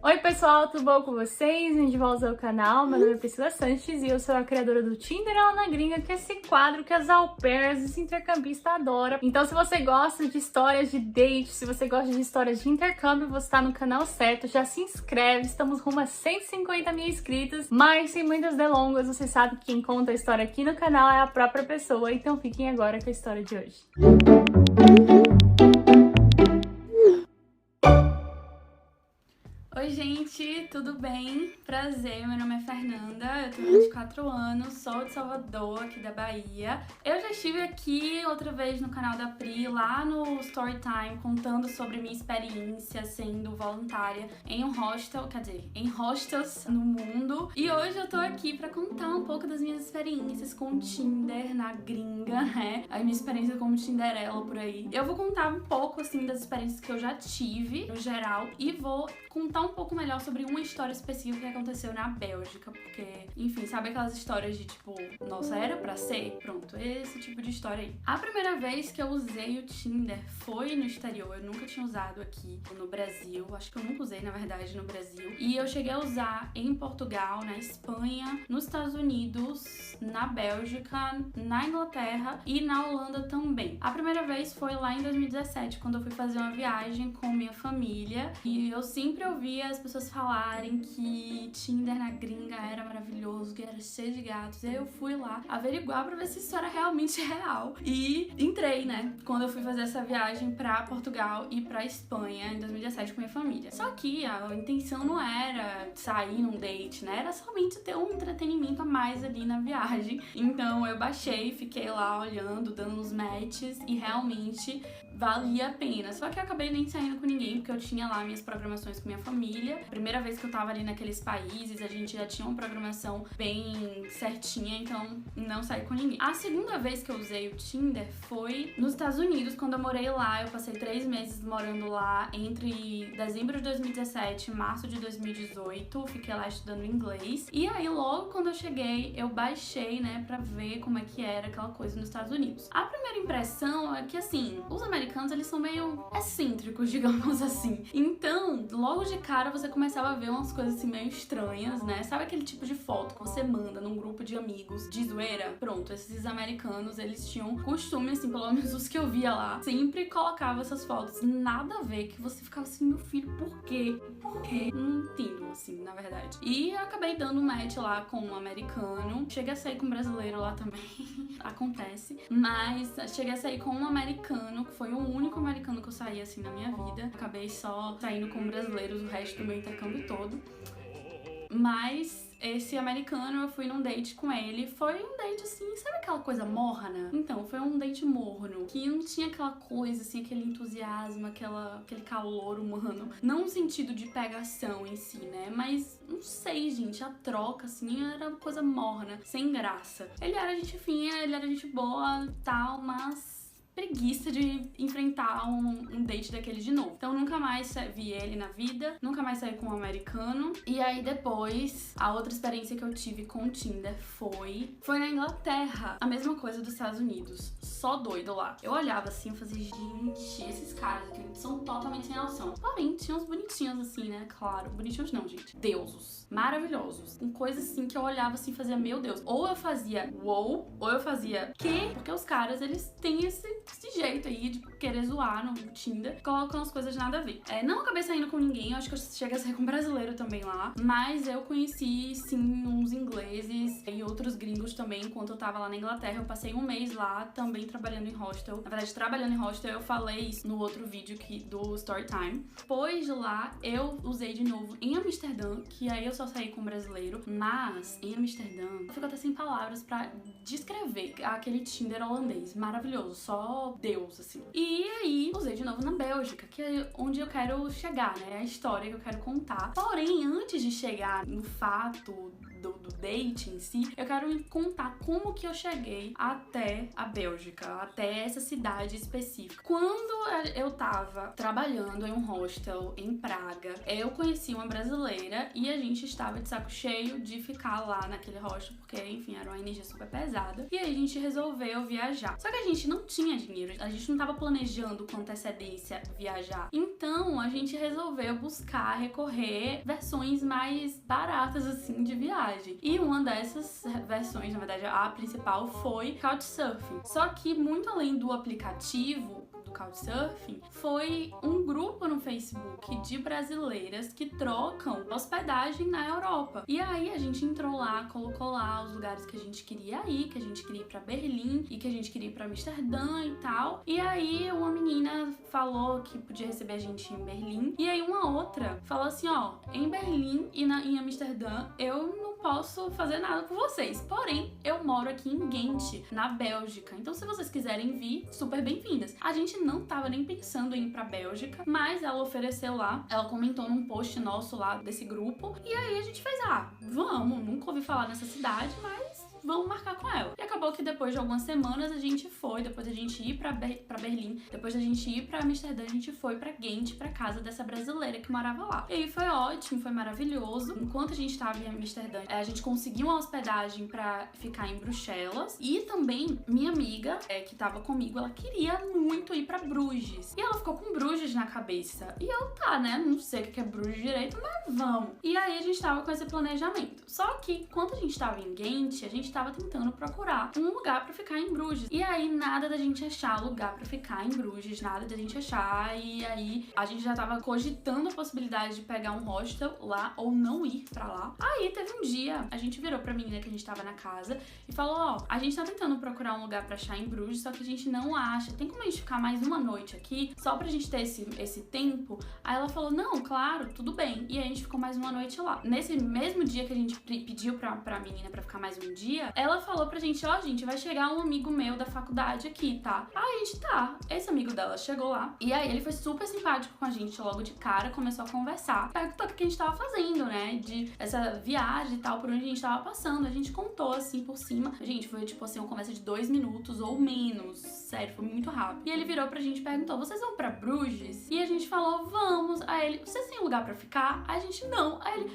Oi pessoal, tudo bom com vocês? Bem de volta ao canal, meu nome é Priscila Sanches e eu sou a criadora do Tinder Ela na Gringa, que é esse quadro que as au pairs, esse intercambista adora. Então se você gosta de histórias de date, se você gosta de histórias de intercâmbio, você tá no canal certo, já se inscreve, estamos rumo a 150 mil inscritos, mas sem muitas delongas, você sabe que quem conta a história aqui no canal é a própria pessoa, então fiquem agora com a história de hoje. Oi gente, tudo bem? Prazer, meu nome é Fernanda, eu tenho 24 anos, sou de Salvador, aqui da Bahia. Eu já estive aqui outra vez no canal da Pri, lá no Storytime, contando sobre minha experiência sendo voluntária em um hostel, quer dizer, em hostels no mundo. E hoje eu tô aqui pra contar um pouco das minhas experiências com o Tinder na gringa, né? A minha experiência como Tinderela por aí. Eu vou contar um pouco, assim, das experiências que eu já tive, no geral, e vou contar um pouco melhor sobre uma história específica que aconteceu na Bélgica, porque, enfim, sabe aquelas histórias de tipo, nossa, era pra ser? Pronto, esse tipo de história aí. A primeira vez que eu usei o Tinder foi no exterior, eu nunca tinha usado aqui no Brasil, acho que eu nunca usei, na verdade, no Brasil. E eu cheguei a usar em Portugal, na Espanha, nos Estados Unidos, na Bélgica, na Inglaterra e na Holanda também. A primeira vez foi lá em 2017, quando eu fui fazer uma viagem com minha família, e eu sempre ouvia as pessoas falarem que Tinder na gringa era maravilhoso, que era cheio de gatos. E aí eu fui lá averiguar pra ver se isso era realmente real. E entrei, né? Quando eu fui fazer essa viagem pra Portugal e pra Espanha em 2017 com minha família. Só que a intenção não era sair num date, né? Era somente ter um entretenimento a mais ali na viagem. Então eu baixei, fiquei lá olhando, dando uns matches e realmente valia a pena. Só que eu acabei nem saindo com ninguém, porque eu tinha lá minhas programações com minha família. Primeira vez que eu tava ali naqueles países, a gente já tinha uma programação bem certinha, então não saí com ninguém. A segunda vez que eu usei o Tinder foi nos Estados Unidos, quando eu morei lá. Eu passei 3 meses morando lá, entre dezembro de 2017 e março de 2018. Fiquei lá estudando inglês. E aí, logo quando eu cheguei, eu baixei, né, pra ver como é que era aquela coisa nos Estados Unidos. A primeira impressão é que, assim, os americanos, eles são meio excêntricos, digamos assim. Então, logo de cara, você começava a ver umas coisas assim meio estranhas, né? Sabe aquele tipo de foto que você manda num grupo de amigos de zoeira? Pronto, esses americanos, eles tinham costume, assim, pelo menos os que eu via lá, sempre colocava essas fotos, nada a ver, que você ficava assim, meu filho, por quê? Por quê? Não entendo, assim, na verdade. E eu acabei dando um match lá com um americano. Cheguei a sair com um brasileiro lá também. Acontece. Mas cheguei a sair com um americano, que foi o único americano que eu saí, assim, na minha vida. Acabei só saindo com brasileiros o resto do meu intercâmbio todo. Mas esse americano, eu fui num date com ele. Foi um date assim, sabe aquela coisa morna? Então, foi um date morno, que não tinha aquela coisa assim, aquele entusiasmo, aquele calor humano. Não no sentido de pegação em si, né? Mas, não sei, gente, a troca assim era uma coisa morna, sem graça. Ele era gente fina, ele era gente boa, tal, mas preguiça de enfrentar um date daquele de novo. Então nunca mais vi ele na vida, nunca mais saí com um americano. E aí depois, a outra experiência que eu tive com o Tinder foi na Inglaterra. A mesma coisa dos Estados Unidos, só doido lá. Eu olhava assim e fazia, gente, esses caras aqui são totalmente sem noção. Porém, tinha uns bonitinhos assim, né? Claro, bonitinhos não, gente. Deusos. Maravilhosos. Com coisas assim que eu olhava assim e fazia, meu Deus. Ou eu fazia uou, ou eu fazia quê? Porque os caras, eles têm esse jeito aí de querer zoar no Tinder, colocam as coisas nada a ver. Não acabei saindo com ninguém, eu acho que eu cheguei a sair com um brasileiro também lá, mas eu conheci, sim, uns ingleses e outros gringos também enquanto eu tava lá na Inglaterra. Eu passei um mês lá também trabalhando em hostel. Na verdade, trabalhando em hostel, eu falei isso no outro vídeo do Storytime. Depois de lá, eu usei de novo em Amsterdã, que aí eu só saí com um brasileiro, mas em Amsterdã, eu fico até sem palavras pra descrever aquele Tinder holandês maravilhoso, só Deus, assim. E aí, usei de novo na Bélgica, que é onde eu quero chegar, né? A história que eu quero contar. Porém, antes de chegar no fato date em si, eu quero contar como que eu cheguei até a Bélgica, até essa cidade específica. Quando eu tava trabalhando em um hostel em Praga, eu conheci uma brasileira e a gente estava de saco cheio de ficar lá naquele hostel, porque, enfim, era uma energia super pesada. E aí a gente resolveu viajar. Só que a gente não tinha dinheiro, a gente não tava planejando com antecedência viajar. Então a gente resolveu buscar, recorrer versões mais baratas, assim, de viagem. E uma dessas versões, na verdade, a principal foi Couchsurfing. Só que, muito além do aplicativo do Couchsurfing, foi um grupo no Facebook de brasileiras que trocam hospedagem na Europa. E aí a gente entrou lá, colocou lá os lugares que a gente queria ir, que a gente queria ir pra Berlim e que a gente queria ir pra Amsterdã e tal. E aí uma menina falou que podia receber a gente em Berlim. E aí uma outra falou assim, ó, em Berlim e em Amsterdã eu não posso fazer nada por vocês. Porém, eu moro aqui em Ghent, na Bélgica. Então, se vocês quiserem vir, super bem-vindas. A gente não tava nem pensando em ir pra Bélgica, mas ela ofereceu lá, ela comentou num post nosso lá desse grupo, e aí a gente fez, vamos, nunca ouvi falar nessa cidade, mas vamos marcar com ela. E acabou que depois de algumas semanas a gente foi, depois da gente ir pra Berlim, depois da gente ir pra Amsterdã, a gente foi pra Ghent, pra casa dessa brasileira que morava lá. E aí foi ótimo, foi maravilhoso. Enquanto a gente tava em Amsterdã, a gente conseguiu uma hospedagem pra ficar em Bruxelas. E também, minha amiga, que tava comigo, ela queria muito ir pra Bruges. E ela ficou com Bruges na cabeça. E eu, né, não sei o que é Bruges direito, mas vamos. E aí a gente tava com esse planejamento. Só que, quando a gente tava em Ghent, a gente tava tentando procurar um lugar pra ficar em Bruges. E aí, nada da gente achar lugar pra ficar em Bruges, nada da gente achar. E aí, a gente já tava cogitando a possibilidade de pegar um hostel lá ou não ir pra lá. Aí, teve um dia, a gente virou pra menina que a gente tava na casa e falou, ó, a gente tá tentando procurar um lugar pra achar em Bruges, só que a gente não acha. Tem como a gente ficar mais uma noite aqui, só pra gente ter esse tempo? Aí ela falou, não, claro, tudo bem. E aí, a gente ficou mais uma noite lá. Nesse mesmo dia que a gente pediu pra menina pra ficar mais um dia, ela falou pra gente, ó, gente, vai chegar um amigo meu da faculdade aqui, tá? Aí a gente, tá. Esse amigo dela chegou lá, e aí ele foi super simpático com a gente logo de cara, começou a conversar, perguntou o que a gente tava fazendo, né, de essa viagem e tal, por onde a gente tava passando. A gente contou, assim, por cima. Gente, foi, tipo assim, uma conversa de 2 minutos ou menos. Sério, foi muito rápido. E ele virou pra gente e perguntou, vocês vão pra Bruges? E a gente falou, vamos. Aí ele, vocês têm lugar pra ficar? Aí a gente, não. Aí ele,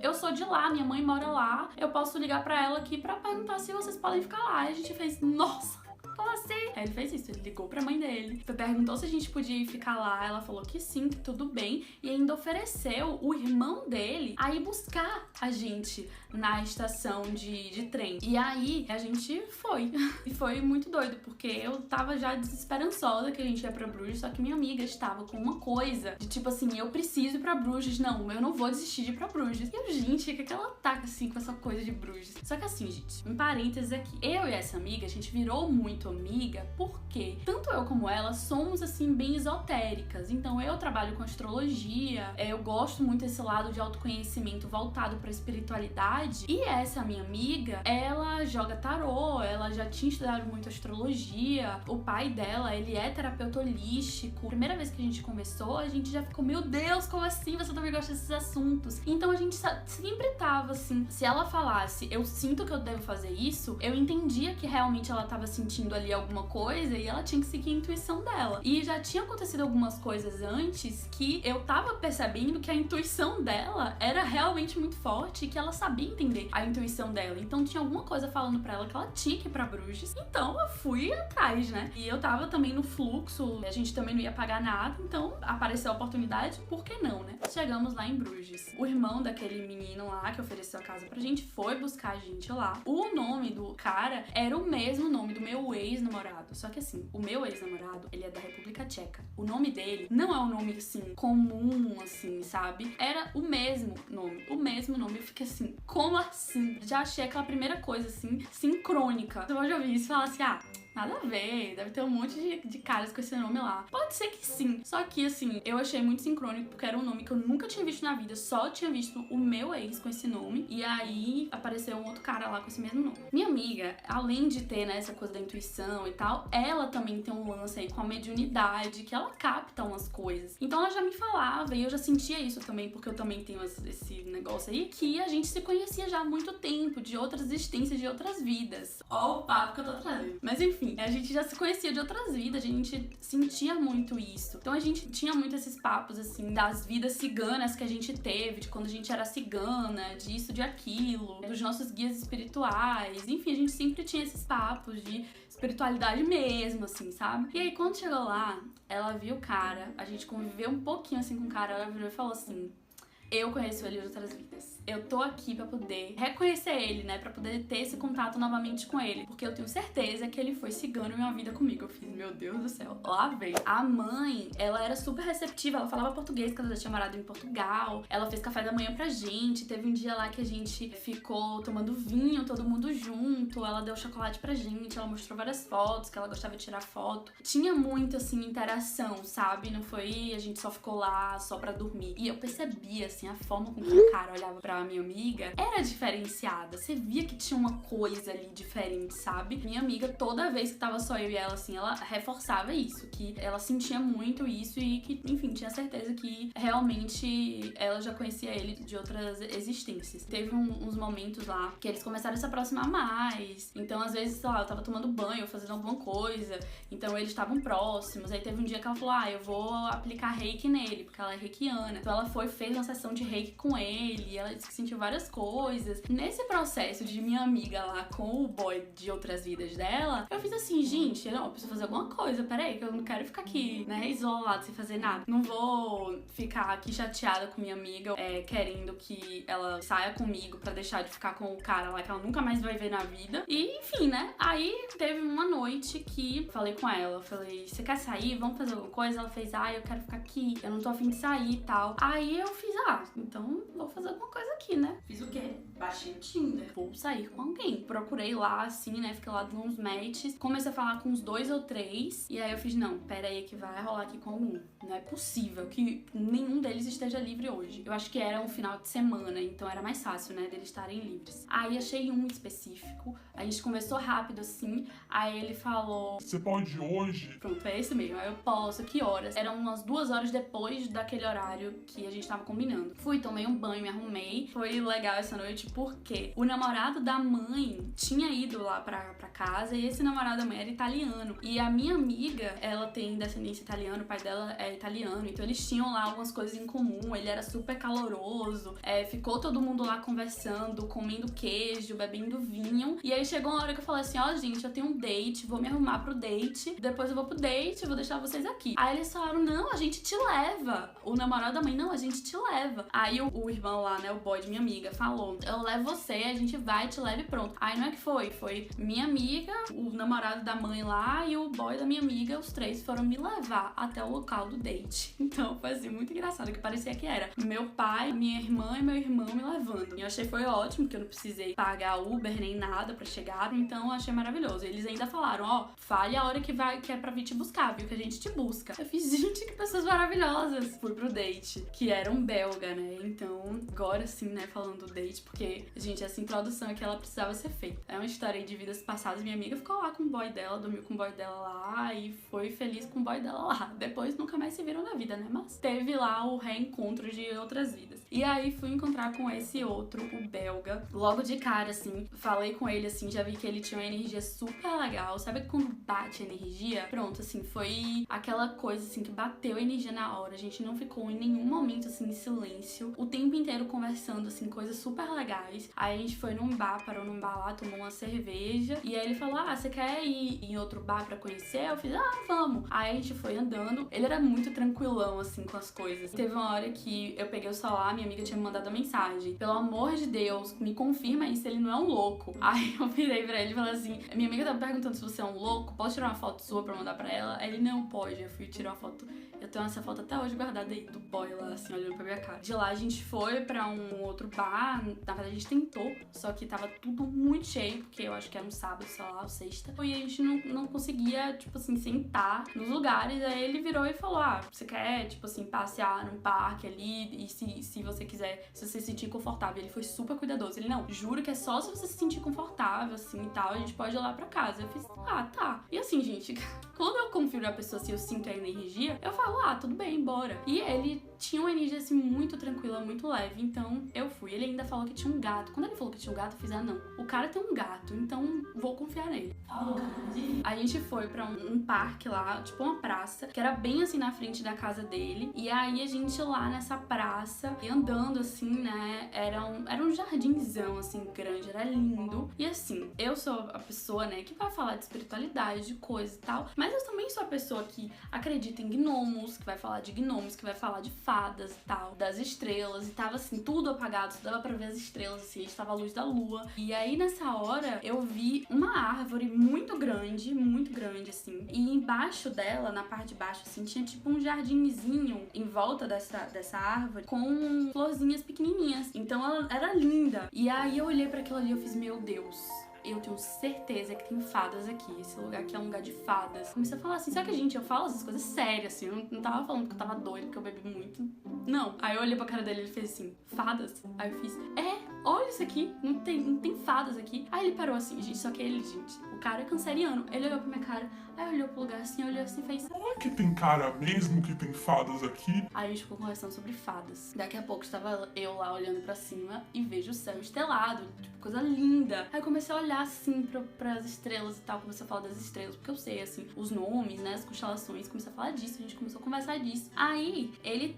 eu sou de lá, minha mãe mora lá, eu posso ligar pra ela aqui pra perguntar se vocês podem ficar lá. E a gente fez, nossa, como assim? Aí ele fez isso, ele ligou pra mãe dele, perguntou se a gente podia ir ficar lá, ela falou que sim, que tudo bem, e ainda ofereceu o irmão dele a ir buscar a gente na estação de trem. E aí a gente foi. E foi muito doido, porque eu tava já desesperançosa que a gente ia pra Bruges, só que minha amiga estava com uma coisa de tipo assim, eu preciso ir pra Bruges, não, eu não vou desistir de ir pra Bruges. E eu, gente, o que ela tá assim com essa coisa de Bruges? Só que assim, gente, um parênteses aqui, eu e essa amiga, a gente virou muito amiga porque tanto eu como ela somos assim bem esotéricas. Então eu trabalho com astrologia, eu gosto muito desse lado de autoconhecimento voltado pra espiritualidade, e essa minha amiga, ela joga tarô, ela já tinha estudado muito astrologia, o pai dela, ele é terapeuta holístico. A primeira vez que a gente conversou, a gente já ficou, meu Deus, como assim você também gosta desses assuntos? Então a gente sempre tava assim, se ela falasse, eu sinto que eu devo fazer isso, eu entendia que realmente ela tava sentindo ali alguma coisa e ela tinha que seguir a intuição dela. E já tinha acontecido algumas coisas antes que eu tava percebendo que a intuição dela era realmente muito forte e que ela sabia entender a intuição dela. Então tinha alguma coisa falando pra ela que ela tinha que ir pra Bruges. Então eu fui atrás, né? E eu tava também no fluxo, a gente também não ia pagar nada, então apareceu a oportunidade, por que não, né? Chegamos lá em Bruges. O irmão daquele menino lá que ofereceu a casa pra gente foi buscar a gente lá. O nome do cara era o mesmo nome do meu ex-namorado. Só que assim, o meu ex-namorado, ele é da República Tcheca. O nome dele não é um nome assim, comum, assim, sabe? Era o mesmo nome. O mesmo nome. Eu fiquei assim, como assim? Já achei aquela primeira coisa assim, sincrônica. Você pode ouvir isso e falar assim, nada a ver, deve ter um monte de caras com esse nome lá. Pode ser que sim, só que assim, eu achei muito sincrônico porque era um nome que eu nunca tinha visto na vida, só tinha visto o meu ex com esse nome, e aí apareceu um outro cara lá com esse mesmo nome. Minha amiga, além de ter, né, essa coisa da intuição e tal, ela também tem um lance aí com a mediunidade, que ela capta umas coisas. Então ela já me falava, e eu já sentia isso também, porque eu também tenho esse negócio aí, que a gente se conhecia já há muito tempo, de outras existências, de outras vidas. Ó o papo que eu tô trazendo. Mas enfim, a gente já se conhecia de outras vidas, a gente sentia muito isso. Então a gente tinha muito esses papos, assim, das vidas ciganas que a gente teve, de quando a gente era cigana, disso, de aquilo, dos nossos guias espirituais. Enfim, a gente sempre tinha esses papos de espiritualidade mesmo, assim, sabe? E aí, quando chegou lá, ela viu o cara, a gente conviveu um pouquinho, assim, com o cara, ela virou e falou assim: eu conheço ele de outras vidas. Eu tô aqui pra poder reconhecer ele, né? Pra poder ter esse contato novamente com ele. Porque eu tenho certeza que ele foi cigano em uma vida comigo. Eu fiz, meu Deus do céu, lá veio. A mãe, ela era super receptiva. Ela falava português, porque ela já tinha morado em Portugal. Ela fez café da manhã pra gente. Teve um dia lá que a gente ficou tomando vinho, todo mundo junto. Ela deu chocolate pra gente. Ela mostrou várias fotos, que ela gostava de tirar foto. Tinha muito, assim, interação, sabe? Não foi a gente só ficou lá só pra dormir. E eu percebi, assim, a forma com que o cara olhava pra minha amiga era diferenciada. Você via que tinha uma coisa ali diferente, sabe? Minha amiga, toda vez que tava só eu e ela, assim, ela reforçava isso, que ela sentia muito isso e que, enfim, tinha certeza que realmente ela já conhecia ele de outras existências. Teve uns momentos lá que eles começaram a se aproximar mais. Então, às vezes, sei lá, eu tava tomando banho, fazendo alguma coisa, então eles estavam próximos. Aí teve um dia que ela falou: eu vou aplicar reiki nele, porque ela é reikiana. Então ela fez uma sessão de reiki com ele, ela disse que sentiu várias coisas. Nesse processo de minha amiga lá com o boy de outras vidas dela, eu fiz assim, gente, eu preciso fazer alguma coisa, peraí, que eu não quero ficar aqui, né, isolado, sem fazer nada. Não vou ficar aqui chateada com minha amiga, querendo que ela saia comigo pra deixar de ficar com o cara lá que ela nunca mais vai ver na vida. E, enfim, né, aí teve uma noite que falei com ela, falei: você quer sair? Vamos fazer alguma coisa? Ela fez: eu quero ficar aqui, eu não tô afim de sair e tal. Aí eu fiz: então vou fazer alguma coisa aqui, né? Fiz o quê? Baixei o Tinder. Vou sair com alguém. Procurei lá, assim, né? Fiquei lá dando uns matches. Comecei a falar com uns 2 ou 3. E aí eu fiz: não, pera aí que vai rolar aqui com algum. Não é possível que nenhum deles esteja livre hoje. Eu acho que era um final de semana, então era mais fácil, né? Deles estarem livres. Aí achei um específico. A gente conversou rápido, assim. Aí ele falou: você pode hoje? Pronto, é esse mesmo. Aí eu posso. Que horas? Eram umas 2 horas depois daquele horário que a gente tava combinando. Fui, tomei um banho, me arrumei. Foi legal essa noite porque o namorado da mãe tinha ido lá pra casa e esse namorado da mãe era italiano. E a minha amiga, ela tem descendência italiana, o pai dela é italiano, então eles tinham lá algumas coisas em comum. Ele era super caloroso, ficou todo mundo lá conversando, comendo queijo, bebendo vinho. E aí chegou uma hora que eu falei assim: gente, eu tenho um date, vou me arrumar pro date, depois eu vou pro date, vou deixar vocês aqui. Aí eles falaram: não, a gente te leva. O namorado da mãe: não, a gente te leva. Aí o irmão lá, né, o boy de minha amiga, falou: eu levo você, a gente vai, te leva e pronto. Aí não é que foi minha amiga, o namorado da mãe lá e o boy da minha amiga, os 3 foram me levar até o local do date. Então foi assim, muito engraçado, que parecia que era meu pai, minha irmã e meu irmão me levando. E eu achei foi ótimo, que eu não precisei pagar Uber nem nada pra chegar, então eu achei maravilhoso. Eles ainda falaram: fale a hora que é pra vir te buscar, viu, que a gente te busca. Eu fiz: gente, que pessoas maravilhosas. Fui pro date, que era um belga, né, então agora sim, né, falando do date, porque, gente, essa introdução aqui, ela precisava ser feita. É uma história aí de vidas passadas. Minha amiga ficou lá com o boy dela, dormiu com o boy dela lá e foi feliz com o boy dela lá. Depois nunca mais se viram na vida, né, mas teve lá o reencontro de outras vidas. E aí fui encontrar com esse outro, o belga, logo de cara, assim, falei com ele, assim, já vi que ele tinha uma energia super legal. Sabe quando bate a energia? Pronto, assim, foi aquela coisa, assim, que bateu a energia na hora. A gente não ficou em nenhum momento, assim, em silêncio. O tempo inteiro conversando, assim, coisas super legais. Aí a gente foi num bar, parou num bar lá, tomou uma cerveja. E aí ele falou: você quer ir em outro bar pra conhecer? Eu fiz: vamos. Aí a gente foi andando. Ele era muito tranquilão, assim, com as coisas. Teve uma hora que eu peguei o celular, minha amiga tinha me mandado uma mensagem: pelo amor de Deus, me confirma aí se ele não é um louco. Aí eu virei pra ele e falei assim: minha amiga tá perguntando se você é um louco, posso tirar uma foto sua pra mandar pra ela? Aí ele: não pode. Eu fui tirar uma foto. Eu tenho essa foto até hoje guardada aí do boy lá, assim, olhando pra minha cara. De lá a gente foi pra um outro bar, na verdade a gente tentou, só que tava tudo muito cheio, porque eu acho que era um sábado, sei lá, ou sexta, e a gente não conseguia, tipo assim, sentar nos lugares. Aí ele virou e falou, você quer, tipo assim, passear num parque ali, e se você quiser, se você se sentir confortável. Ele foi super cuidadoso, ele, não, juro que é só se você se sentir confortável, assim, e tal, a gente pode ir lá pra casa. Eu fiz, tá. E assim, gente, quando eu confio na pessoa, assim, eu sinto a energia, eu falo, tudo bem, bora. E ele tinha uma energia, assim, muito tranquila, muito leve, então eu fui. Ele ainda falou que tinha um gato. Quando ele falou que tinha um gato, eu fiz, não, o cara tem um gato, então vou confiar nele. A gente foi pra um parque lá, tipo uma praça, que era bem assim na frente da casa dele. E aí a gente lá nessa praça, e andando assim, né, era um jardinzão assim, grande, era lindo. E assim, eu sou a pessoa, né, que vai falar de espiritualidade, de coisa e tal, mas eu também sou a pessoa que acredita em gnomos, que vai falar de gnomos, que vai falar de fadas e tal, das estrelas, e tava assim, tudo apagado, só dava pra ver as estrelas, assim, a gente tava à luz da lua. E aí nessa hora eu vi uma árvore muito grande, assim, e embaixo dela, na parte de baixo, assim, tinha tipo um jardinzinho em volta dessa árvore com florzinhas pequenininhas. Então ela era linda. E aí eu olhei pra aquilo ali e eu fiz, meu Deus, eu tenho certeza que tem fadas aqui. Esse lugar aqui é um lugar de fadas. Comecei a falar assim, sabe que, gente, eu falo essas coisas sérias, assim. Eu não tava falando que eu tava doida, porque eu bebi muito. Não. Aí eu olhei pra cara dele e ele fez assim, fadas? Aí eu fiz, olha isso aqui, não tem fadas aqui. Aí ele parou assim, gente, só que ele, gente, o cara é canceriano. Ele olhou pra minha cara, aí olhou pro lugar assim, olhou assim e fez, será que tem cara mesmo que tem fadas aqui? Aí a gente ficou conversando sobre fadas. Daqui a pouco estava eu lá olhando pra cima e vejo o céu estelado, tipo, coisa linda. Aí eu comecei a olhar assim pras estrelas e tal, comecei a falar das estrelas, porque eu sei, assim, os nomes, né, as constelações, comecei a falar disso, a gente começou a conversar disso. Aí ele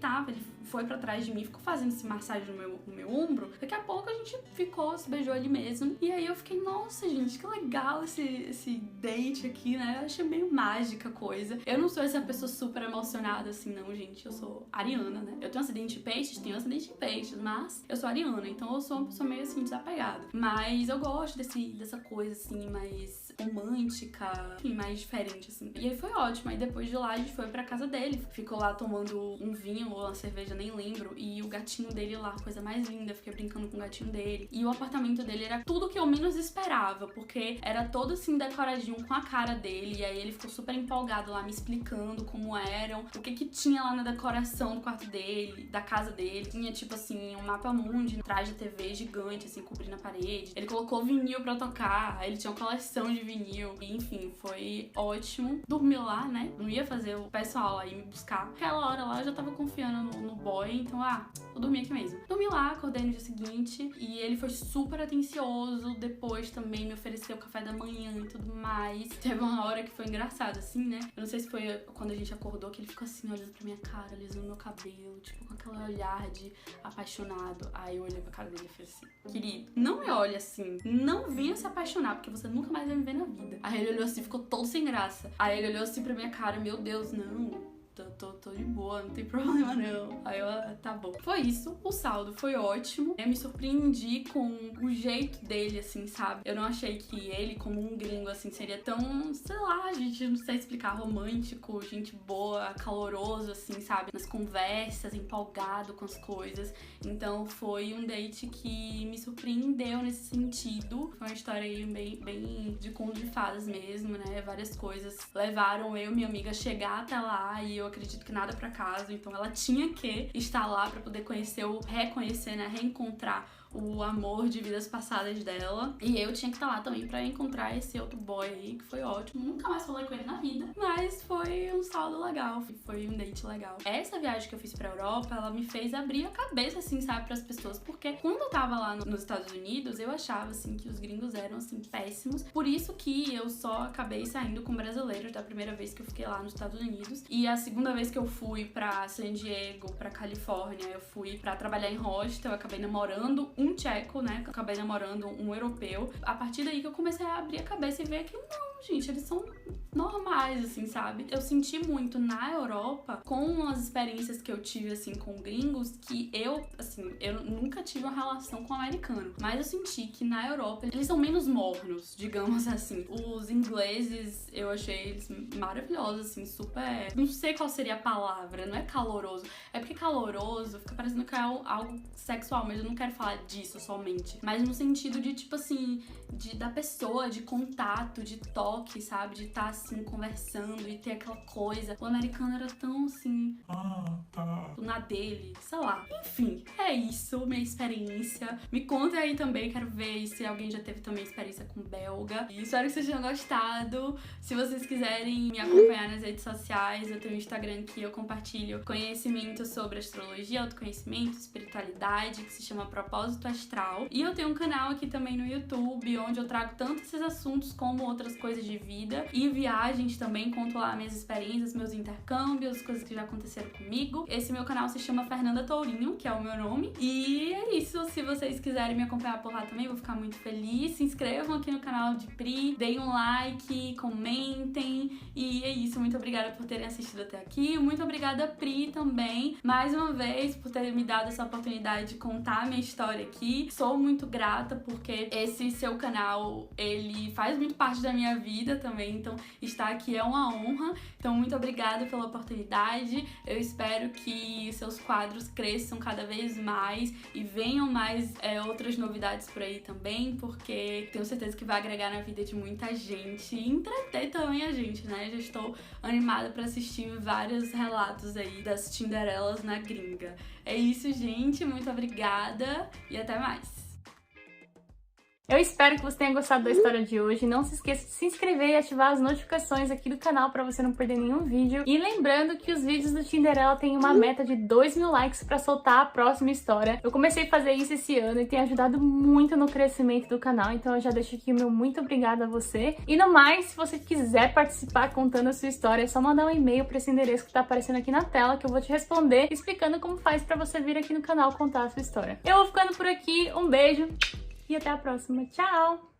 foi pra trás de mim, ficou fazendo esse massagem no meu ombro. Daqui a pouco a gente ficou, se beijou ali mesmo. E aí eu fiquei, nossa, gente, que legal esse date aqui, né? Eu achei meio mágica a coisa. Eu não sou essa pessoa super emocionada assim, não, gente. Eu sou ariana, né? Eu tenho acidente em peixes, mas eu sou ariana, então eu sou uma pessoa meio assim, desapegada. Mas eu gosto dessa coisa assim, mais romântica, enfim, mais diferente, assim. E aí foi ótimo. Aí depois de lá a gente foi pra casa dele. Ficou lá tomando um vinho ou uma cerveja, nem lembro. E o gatinho dele lá, coisa mais linda. Fiquei brincando com o gatinho dele. E o apartamento dele era tudo que eu menos esperava, porque era todo assim decoradinho com a cara dele. E aí ele ficou super empolgado lá, me explicando como eram, o que tinha lá na decoração do quarto dele, da casa dele. Tinha tipo assim, um mapa mundi atrás de TV gigante, assim, cobrindo a parede. Ele colocou vinil pra tocar, aí ele tinha uma coleção de vinil. E, enfim, foi ótimo. Dormiu lá, né? Não ia fazer o pessoal aí me buscar. Aquela hora lá eu já tava confiando no boy, então, vou dormir aqui mesmo. Dormi lá, acordei no dia seguinte e ele foi super atencioso. Depois também me ofereceu café da manhã e tudo mais. Teve uma hora que foi engraçado, assim, né? Eu não sei se foi quando a gente acordou que ele ficou assim, olhando pra minha cara, alisando meu cabelo, tipo, com aquele olhar de apaixonado. Aí eu olhei pra cara dele e falei assim, querido, não me olhe assim, não venha se apaixonar, porque você nunca mais vai me ver na vida. Aí ele olhou assim, ficou todo sem graça. Aí ele olhou assim pra minha cara, meu Deus, não. Tô de boa, não tem problema não. Aí eu, tá bom. Foi isso, o saldo foi ótimo. Eu me surpreendi com o jeito dele, assim, sabe? Eu não achei que ele, como um gringo, assim, seria tão, sei lá, gente, não sei explicar, romântico, gente boa, caloroso, assim, sabe? Nas conversas, empolgado com as coisas. Então foi um date que me surpreendeu nesse sentido. Foi uma história aí bem de conto de fadas mesmo, né? Várias coisas levaram eu e minha amiga a chegar até lá e eu acredito que nada pra casa, então ela tinha que estar lá pra poder reconhecer, né, reencontrar o amor de vidas passadas dela. E eu tinha que estar lá também pra encontrar esse outro boy aí, que foi ótimo. Nunca mais falei com ele na vida, mas foi um saldo legal, foi um date legal. Essa viagem que eu fiz pra Europa, ela me fez abrir a cabeça, assim, sabe, pras pessoas, porque quando eu tava lá nos Estados Unidos, eu achava, assim, que os gringos eram, assim, péssimos. Por isso que eu só acabei saindo com brasileiros da primeira vez que eu fiquei lá nos Estados Unidos. E a segunda vez que eu fui pra San Diego, pra Califórnia, eu fui pra trabalhar em hostel, eu acabei namorando um tcheco, né? Eu acabei namorando um europeu. A partir daí que eu comecei a abrir a cabeça e ver que não, gente, eles são normais, assim, sabe? Eu senti muito na Europa, com as experiências que eu tive, assim, com gringos, que eu nunca tive uma relação com o americano, mas eu senti que na Europa eles são menos mornos, digamos assim. Os ingleses, eu achei eles maravilhosos, assim, super... Não sei qual seria a palavra, não é caloroso. É porque caloroso fica parecendo que é algo sexual, mas eu não quero falar disso somente. Mas no sentido de, tipo assim, da pessoa, de contato, de toque, sabe? De estar, assim, conversando e ter aquela coisa. O americano era tão, assim... tá. na dele, sei lá. Enfim, é isso, minha experiência. Me conta aí também, quero ver se alguém já teve também experiência com belga. E espero que vocês tenham gostado. Se vocês quiserem me acompanhar nas redes sociais, eu tenho um Instagram que eu compartilho conhecimento sobre astrologia, autoconhecimento, espiritualidade, que se chama Propósito Astral. E eu tenho um canal aqui também no YouTube, onde eu trago tanto esses assuntos como outras coisas de vida e viagens também, conto lá minhas experiências, meus intercâmbios, coisas que já aconteceram comigo. Esse meu canal se chama Fernanda Tourinho, que é o meu nome. E é isso, se vocês quiserem me acompanhar por lá também, vou ficar muito feliz. Se inscrevam aqui no canal de Pri, deem um like, comentem. E é isso, muito obrigada por terem assistido até aqui. Muito obrigada, Pri, também, mais uma vez, por ter me dado essa oportunidade de contar a minha história aqui. Sou muito grata, porque esse seu canal, ele faz muito parte da minha vida também, então estar aqui é uma honra. Então, muito obrigada pela oportunidade. Eu espero que seus quadros cresçam cada vez mais e venham mais outras novidades por aí também, porque tenho certeza que vai agregar na vida de muita gente e entreter também a gente, né? Já estou animada para assistir vários relatos aí das Tinderelas na gringa. É isso, gente. Muito obrigada e até mais! Eu espero que você tenha gostado da história de hoje. Não se esqueça de se inscrever e ativar as notificações aqui do canal para você não perder nenhum vídeo. E lembrando que os vídeos do Tinderela têm uma meta de 2.000 likes para soltar a próxima história. Eu comecei a fazer isso esse ano e tem ajudado muito no crescimento do canal, então eu já deixo aqui o meu muito obrigada a você. E no mais, se você quiser participar contando a sua história, é só mandar um e-mail para esse endereço que tá aparecendo aqui na tela, que eu vou te responder explicando como faz para você vir aqui no canal contar a sua história. Eu vou ficando por aqui, um beijo! E até a próxima. Tchau!